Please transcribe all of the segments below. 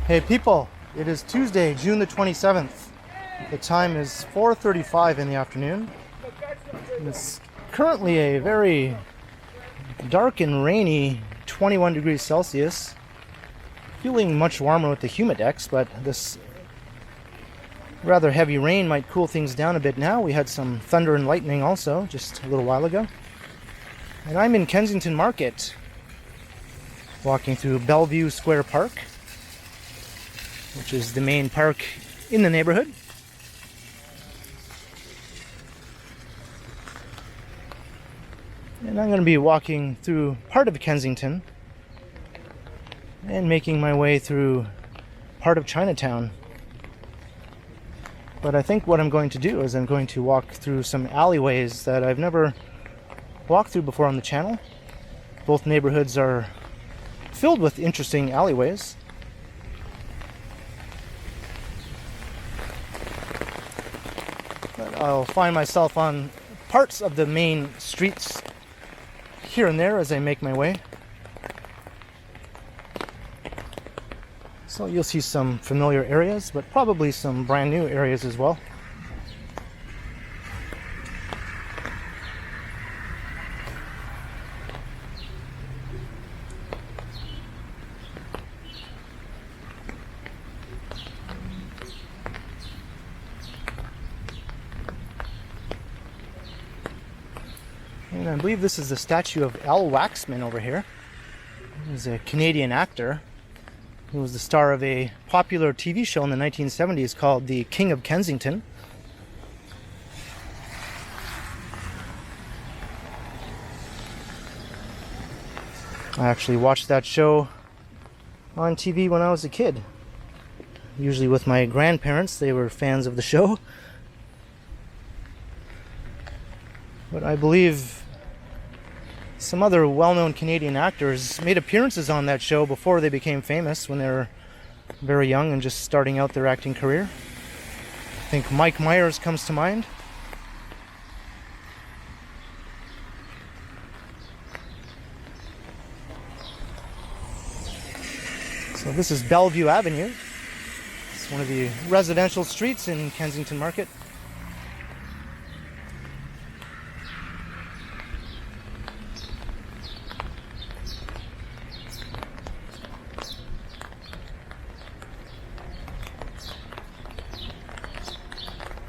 Hey people, it is Tuesday, June the 27th. The time is 4:35 in the afternoon. It's currently a very dark and rainy 21 degrees Celsius. Feeling much warmer with the humidex, but this rather heavy rain might cool things down a bit now. We had some thunder and lightning also just a little while ago. And I'm in Kensington Market, walking through Bellevue Square Park, which is the main park in the neighborhood. And I'm going to be walking through part of Kensington and making my way through part of Chinatown. But I think what I'm going to do is I'm going to walk through some alleyways that I've never walked through before on the channel. Both neighborhoods are filled with interesting alleyways. I'll find myself on parts of the main streets here and there as I make my way. So you'll see some familiar areas, but probably some brand new areas as well. And I believe this is the statue of Al Waxman over here. He's a Canadian actor. He was the star of a popular TV show in the 1970s called The King of Kensington. I actually watched that show on TV when I was a kid. Usually with my grandparents, they were fans of the show. But I believe some other well-known Canadian actors made appearances on that show before they became famous, when they were very young and just starting out their acting career. I think Mike Myers comes to mind. So this is Bellevue Avenue. It's one of the residential streets in Kensington Market.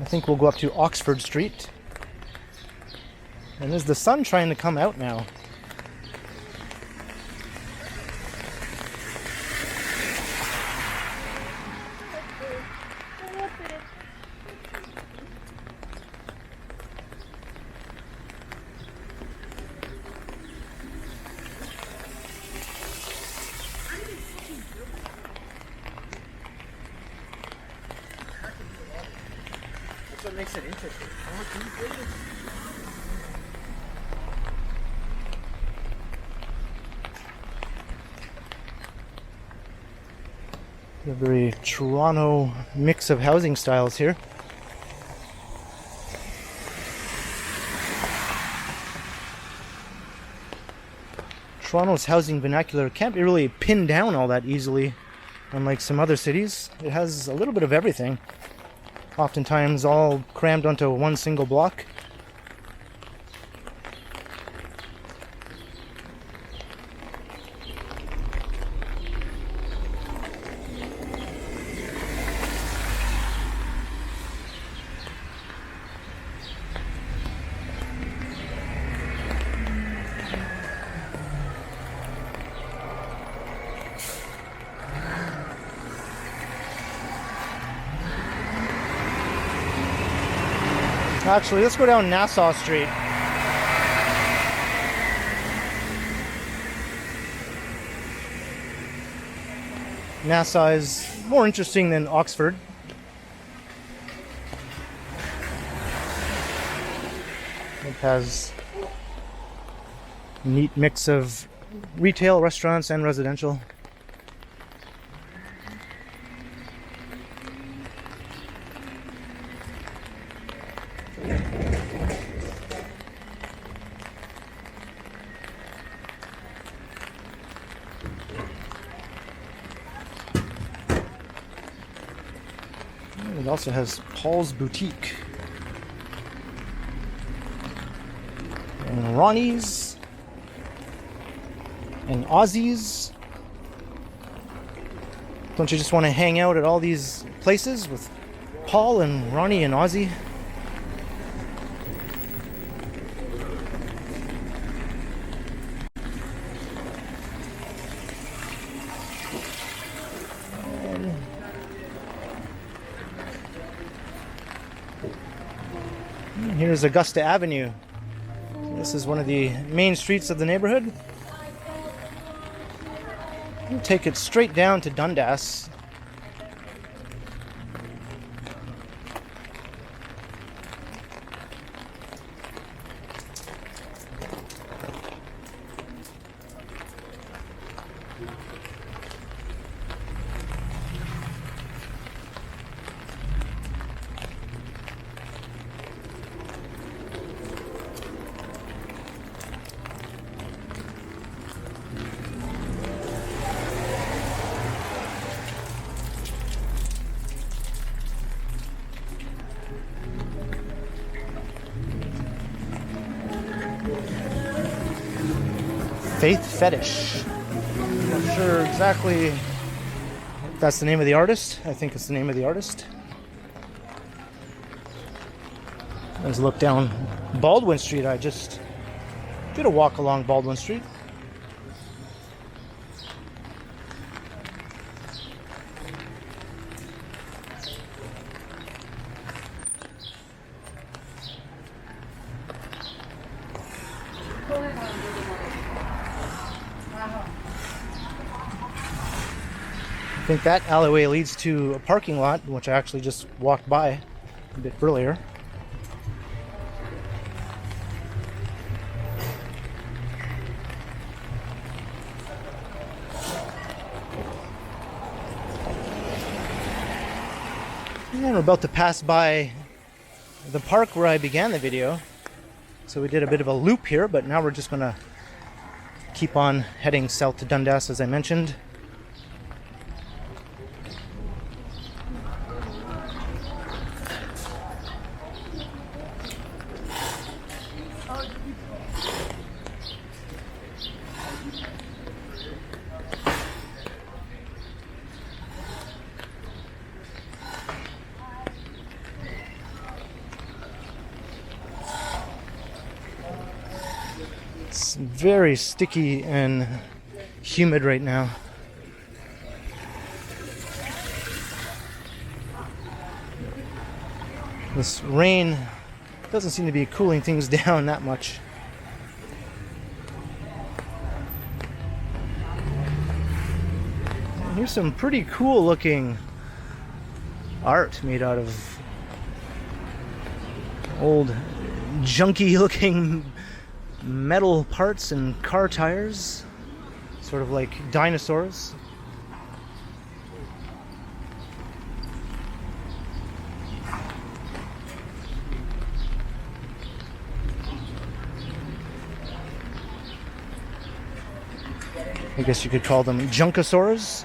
I think we'll go up to Oxford Street. And is the sun trying to come out now? That's what makes it interesting. A very Toronto mix of housing styles here. Toronto's housing vernacular can't be really pinned down all that easily, unlike some other cities. It has a little bit of everything, oftentimes all crammed onto one single block. Actually, let's go down Nassau Street. Nassau is more interesting than Oxford. It has a neat mix of retail, restaurants, and residential. also has Paul's Boutique. And Ronnie's. And Aussie's. Don't you just want to hang out at all these places with Paul and Ronnie and Aussie? And here's Augusta Avenue. This is one of the main streets of the neighborhood. We'll take it straight down to Dundas. Faith Fetish. I'm not sure exactly if that's the name of the artist. I think it's the name of the artist. Let's look down Baldwin Street. I just did a walk along Baldwin Street. I think that alleyway leads to a parking lot, which I actually just walked by a bit earlier. And we're about to pass by the park where I began the video. So we did a bit of a loop here, but now we're just going to keep on heading south to Dundas, as I mentioned. It's very sticky and humid right now. This rain doesn't seem to be cooling things down that much. And here's some pretty cool looking art made out of old junky looking metal parts and car tires, sort of like dinosaurs. I guess you could call them junkosaurs.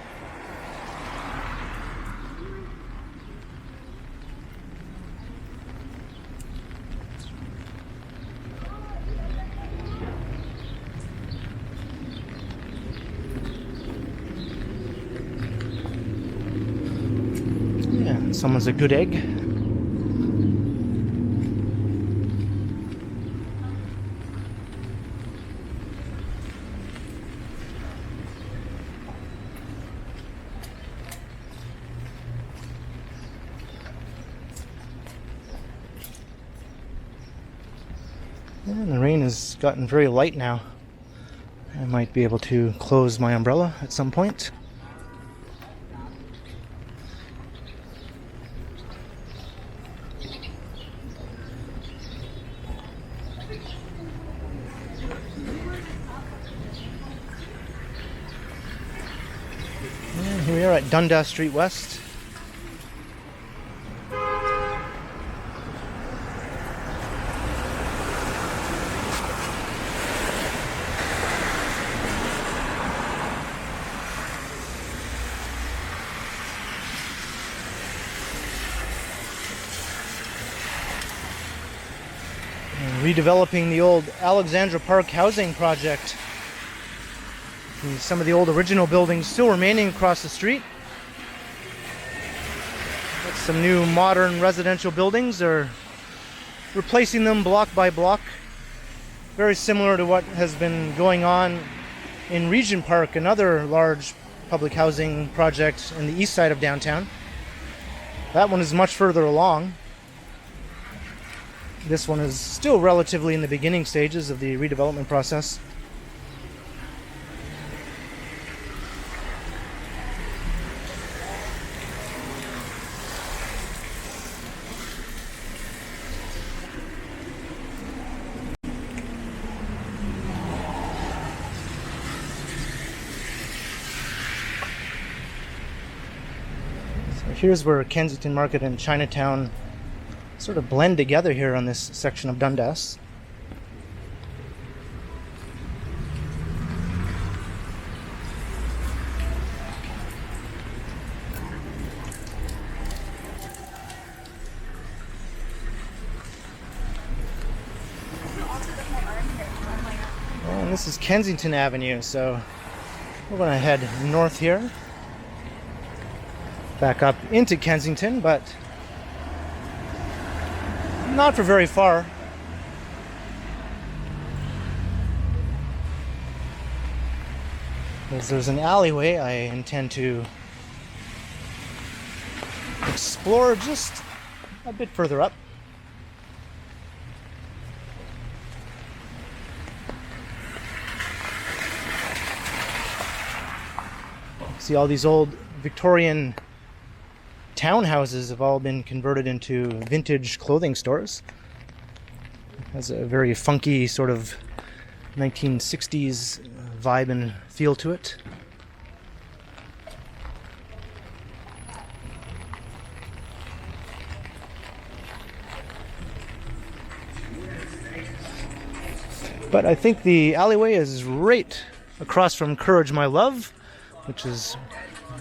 Yeah, someone's a good egg. And the rain has gotten very light now. I might be able to close my umbrella at some point. And here we are at Dundas Street West. redeveloping the old Alexandra Park housing project. And some of the old original buildings still remaining across the street. Got some new modern residential buildings. They're replacing them block by block. Very similar to what has been going on in Regent Park, another large public housing project in the east side of downtown. That one is much further along. This one is still relatively in the beginning stages of the redevelopment process. Here's where Kensington Market and Chinatown sort of blend together here on this section of Dundas. And this is Kensington Avenue, so we're going to head north here. Back up into Kensington, but not for very far. There's an alleyway I intend to explore just a bit further up. See, all these old Victorian townhouses have all been converted into vintage clothing stores. It has a very funky sort of 1960s vibe and feel to it. But I think the alleyway is right across from Courage My Love, which is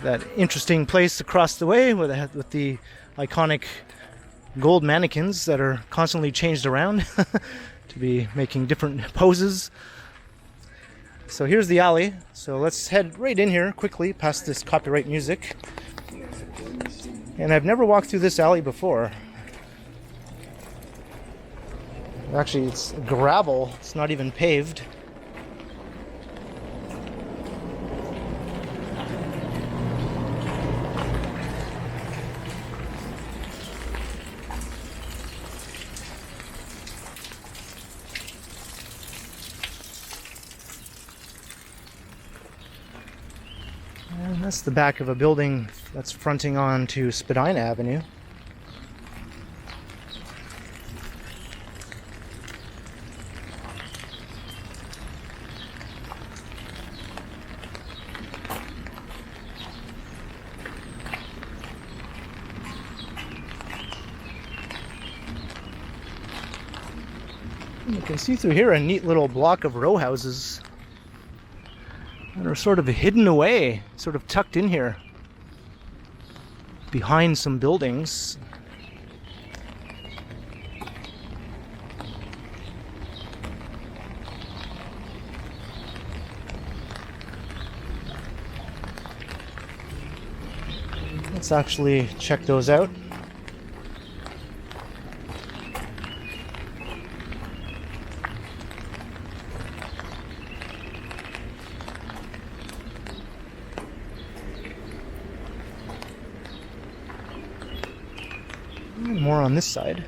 that interesting place across the way with the iconic gold mannequins that are constantly changed around to be making different poses. So here's the alley. So let's head right in here quickly past this copyright music. And I've never walked through this alley before. Actually, it's gravel. It's not even paved. And that's the back of a building that's fronting on to Spadina Avenue. You can see through here a neat little block of row houses that are sort of hidden away, sort of tucked in here behind some buildings. Let's actually check those out. More on this side.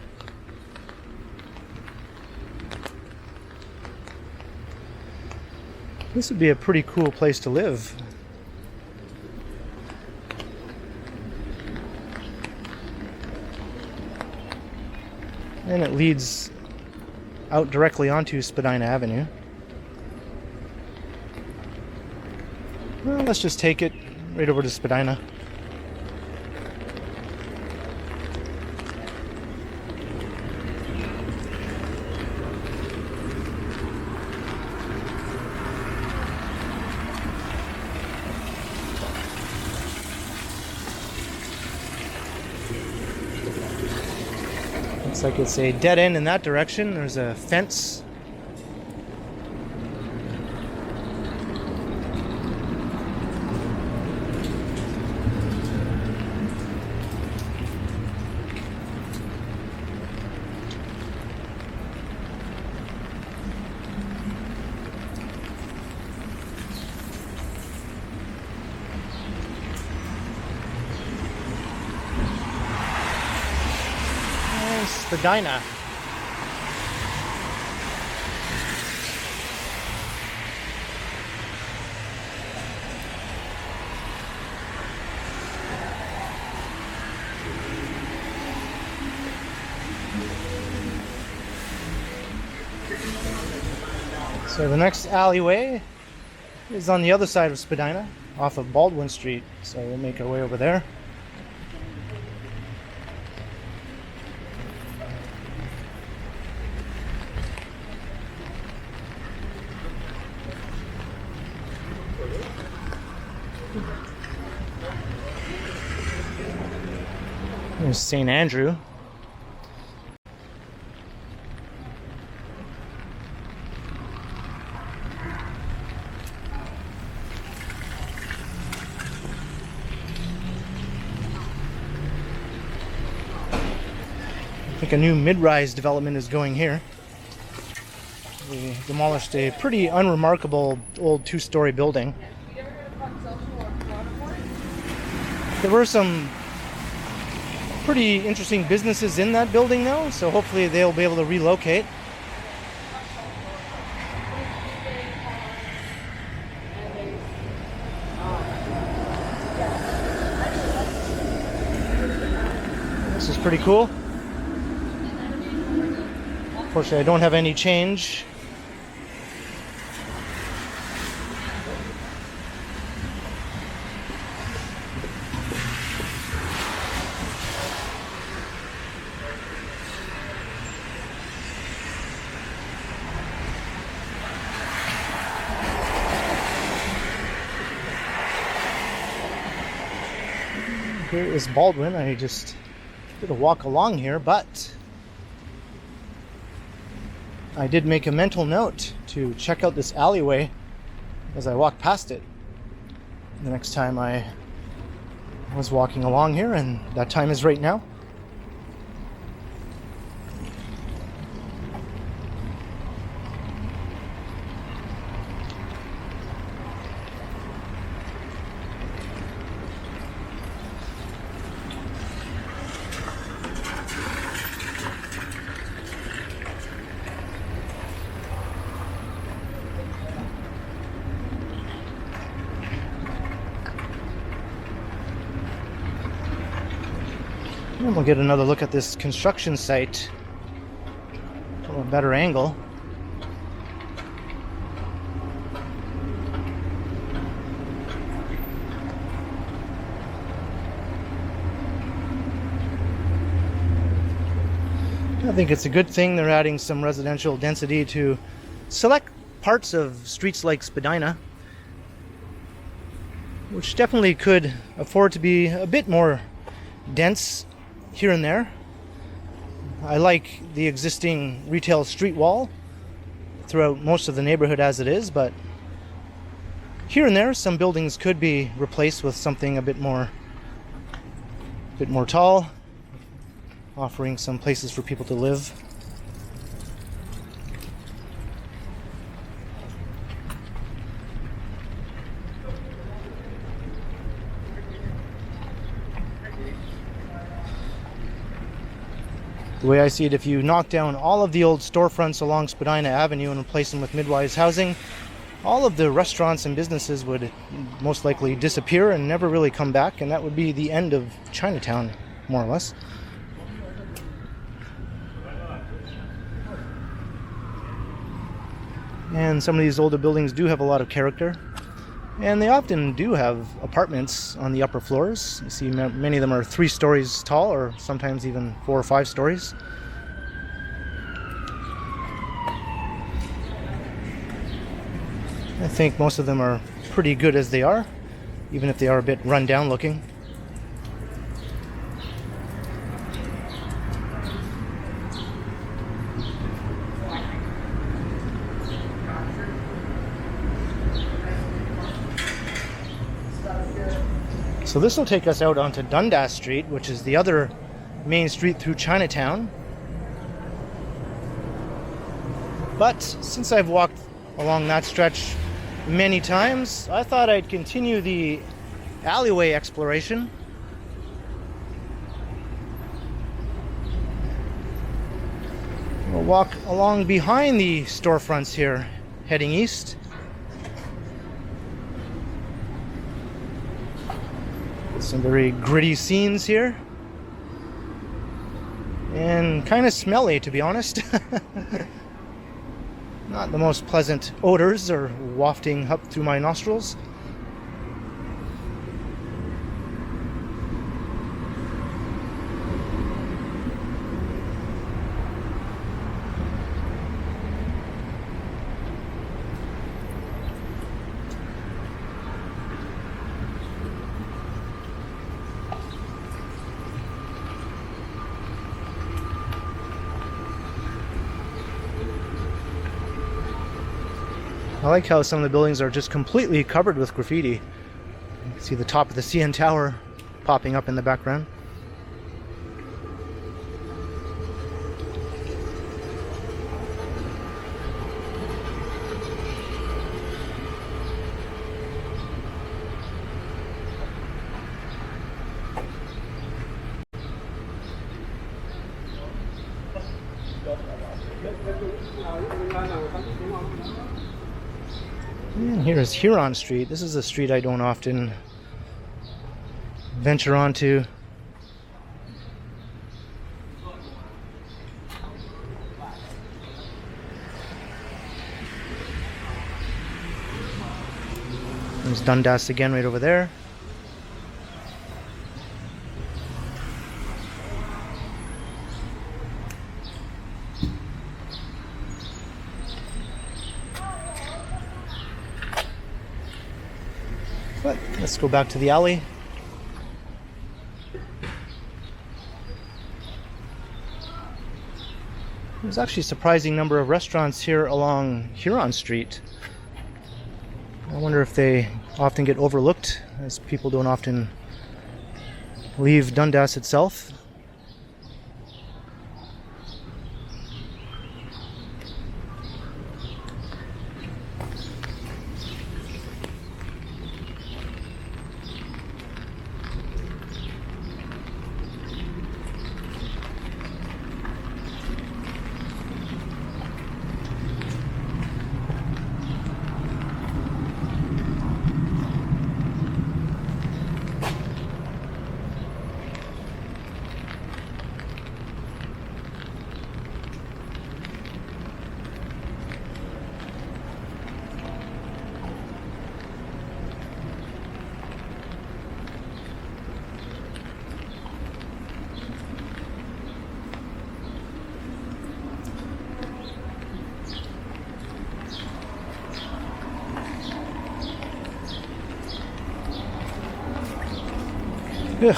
This would be a pretty cool place to live. And it leads out directly onto Spadina Avenue. Well, let's just take it right over to Spadina. Looks like it's a dead end in that direction. There's a fence. Spadina. So the next alleyway is on the other side of Spadina, off of Baldwin Street. So we'll make our way over there. There's St. Andrew. I think a new mid-rise development is going here. We demolished a pretty unremarkable old two-story building. There were some pretty interesting businesses in that building though, so hopefully they'll be able to relocate. This is pretty cool. Unfortunately, I don't have any change. Here is Baldwin. I just did a walk along here, but I did make a mental note to check out this alleyway as I walked past it the next time I was walking along here, and that time is right now. And we'll get another look at this construction site from a better angle. I think it's a good thing they're adding some residential density to select parts of streets like Spadina, which definitely could afford to be a bit more dense here and there. I like the existing retail street wall throughout most of the neighborhood as it is, but here and there some buildings could be replaced with something a bit more tall, offering some places for people to live. The way I see it, if you knock down all of the old storefronts along Spadina Avenue and replace them with mid-rise housing, all of the restaurants and businesses would most likely disappear and never really come back, and that would be the end of Chinatown, more or less. And some of these older buildings do have a lot of character, and they often do have apartments on the upper floors. You see many of them are 3 stories tall, or sometimes even 4 or 5 stories. I think most of them are pretty good as they are, even if they are a bit run down looking. So this will take us out onto Dundas Street, which is the other main street through Chinatown. But since I've walked along that stretch many times, I thought I'd continue the alleyway exploration. We'll walk along behind the storefronts here, heading east. Some very gritty scenes here. And kind of smelly, to be honest. Not the most pleasant odors are wafting up through my nostrils. I like how some of the buildings are just completely covered with graffiti. You can see the top of the CN Tower popping up in the background. And here is Huron Street. This is a street I don't often venture onto. There's Dundas again right over there. But let's go back to the alley. There's actually a surprising number of restaurants here along Huron Street. I wonder if they often get overlooked, as people don't often leave Dundas itself.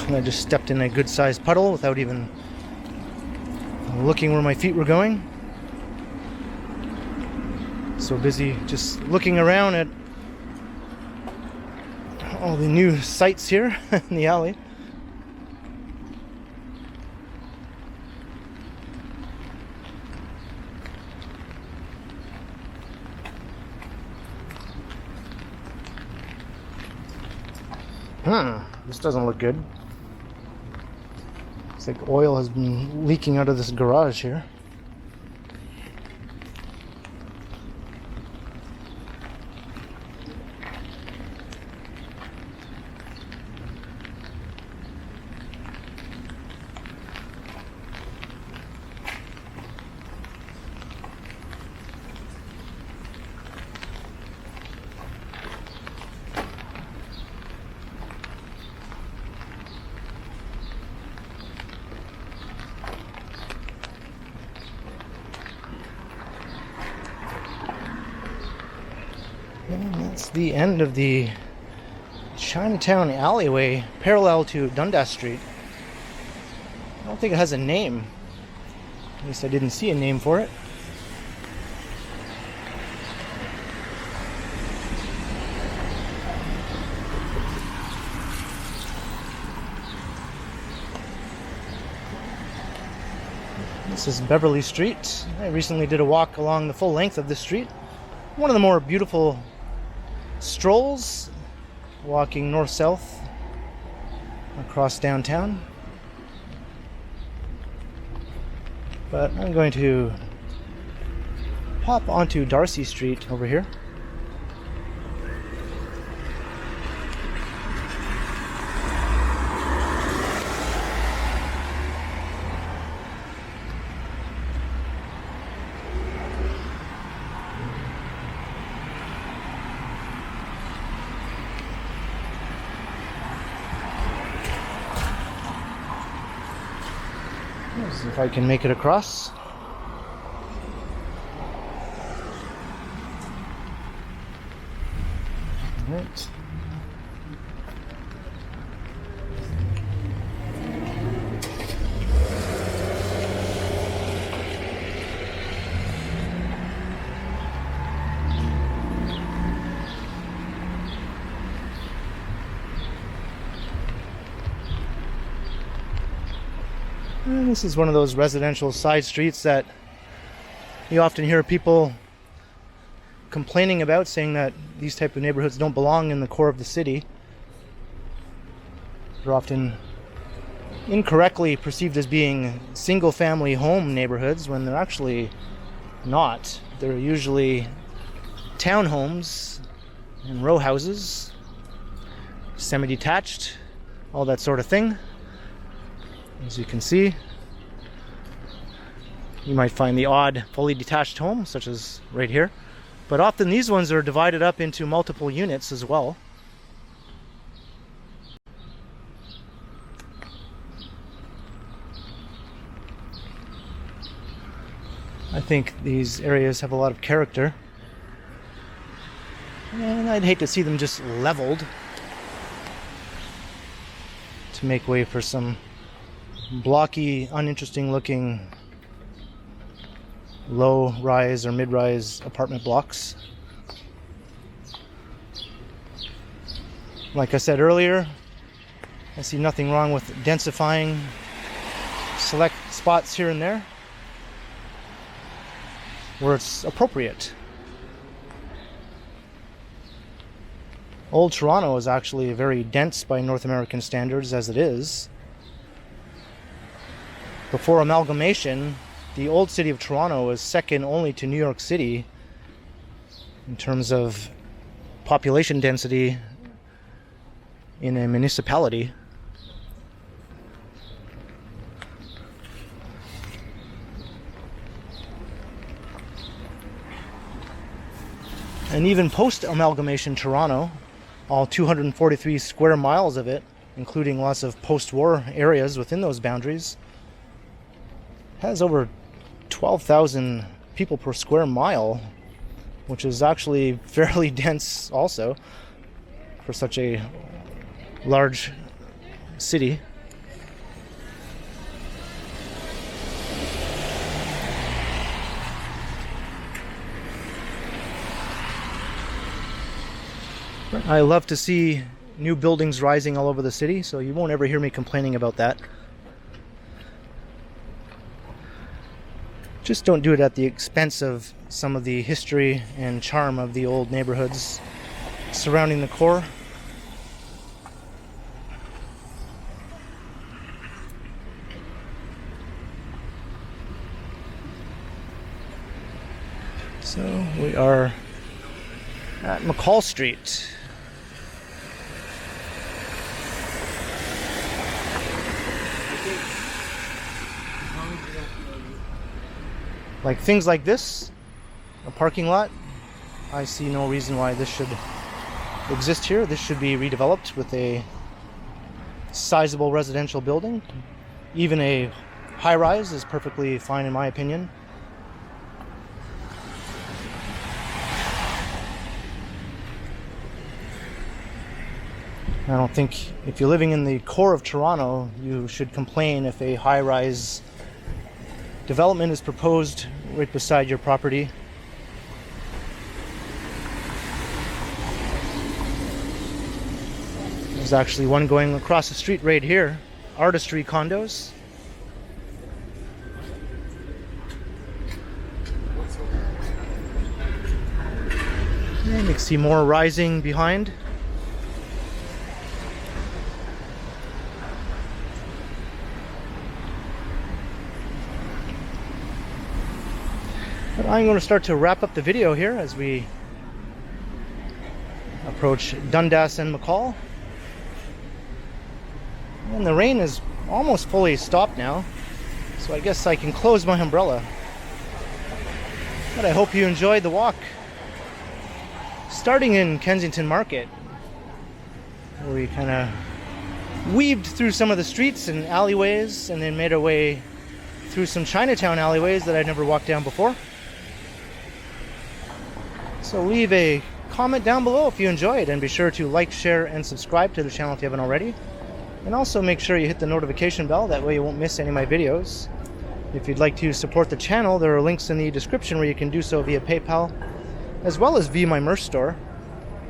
And I just stepped in a good-sized puddle without even looking where my feet were going. So busy just looking around at all the new sights here in the alley. This doesn't look good. It's like oil has been leaking out of this garage here. And that's the end of the Chinatown alleyway parallel to Dundas Street. I don't think it has a name. At least I didn't see a name for it. This is Beverly Street. I recently did a walk along the full length of this street. One of the more beautiful strolls, walking north-south across downtown. But I'm going to pop onto Darcy Street over here. Let's see if I can make it across. All right. And this is one of those residential side streets that you often hear people complaining about, saying that these type of neighborhoods don't belong in the core of the city. They're often incorrectly perceived as being single-family home neighborhoods when they're actually not. They're usually townhomes and row houses, semi-detached, all that sort of thing. As you can see, you might find the odd fully detached home, such as right here, but often these ones are divided up into multiple units as well. I think these areas have a lot of character, and I'd hate to see them just leveled to make way for some blocky, uninteresting looking low-rise or mid-rise apartment blocks. Like I said earlier, I see nothing wrong with densifying select spots here and there where it's appropriate. Old Toronto is actually very dense by North American standards as it is. Before amalgamation, the old city of Toronto was second only to New York City in terms of population density in a municipality. And even post-amalgamation Toronto, all 243 square miles of it, including lots of post-war areas within those boundaries, has over 12,000 people per square mile, which is actually fairly dense also for such a large city. I love to see new buildings rising all over the city, so you won't ever hear me complaining about that. Just don't do it at the expense of some of the history and charm of the old neighborhoods surrounding the core. So we are at McCall Street. Like things like this, a parking lot, I see no reason why this should exist here. This should be redeveloped with a sizable residential building. Even a high-rise is perfectly fine in my opinion. I don't think if you're living in the core of Toronto, you should complain if a high-rise development is proposed right beside your property. There's actually one going across the street right here. Artistry condos. can see more rising behind. But I'm going to start to wrap up the video here as we approach Dundas and McCall. And the rain is almost fully stopped now, so I guess I can close my umbrella. But I hope you enjoyed the walk. Starting in Kensington Market, where we kind of weaved through some of the streets and alleyways and then made our way through some Chinatown alleyways that I'd never walked down before. So leave a comment down below if you enjoyed, and be sure to like, share, and subscribe to the channel if you haven't already. And also make sure you hit the notification bell, that way you won't miss any of my videos. If you'd like to support the channel, there are links in the description where you can do so via PayPal, as well as via my merch store.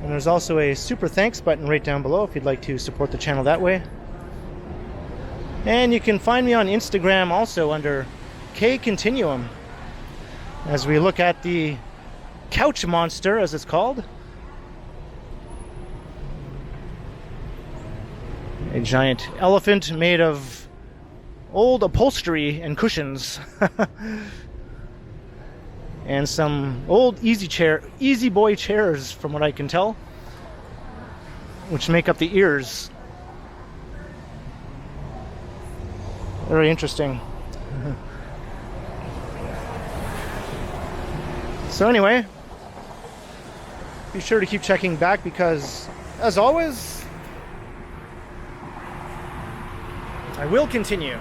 And there's also a super thanks button right down below if you'd like to support the channel that way. And you can find me on Instagram also under K Continuum, as we look at the couch monster, as it's called. A giant elephant made of old upholstery and cushions. And some old easy boy chairs, from what I can tell, which make up the ears. Very interesting. So anyway, be sure to keep checking back, because as always, I will continue.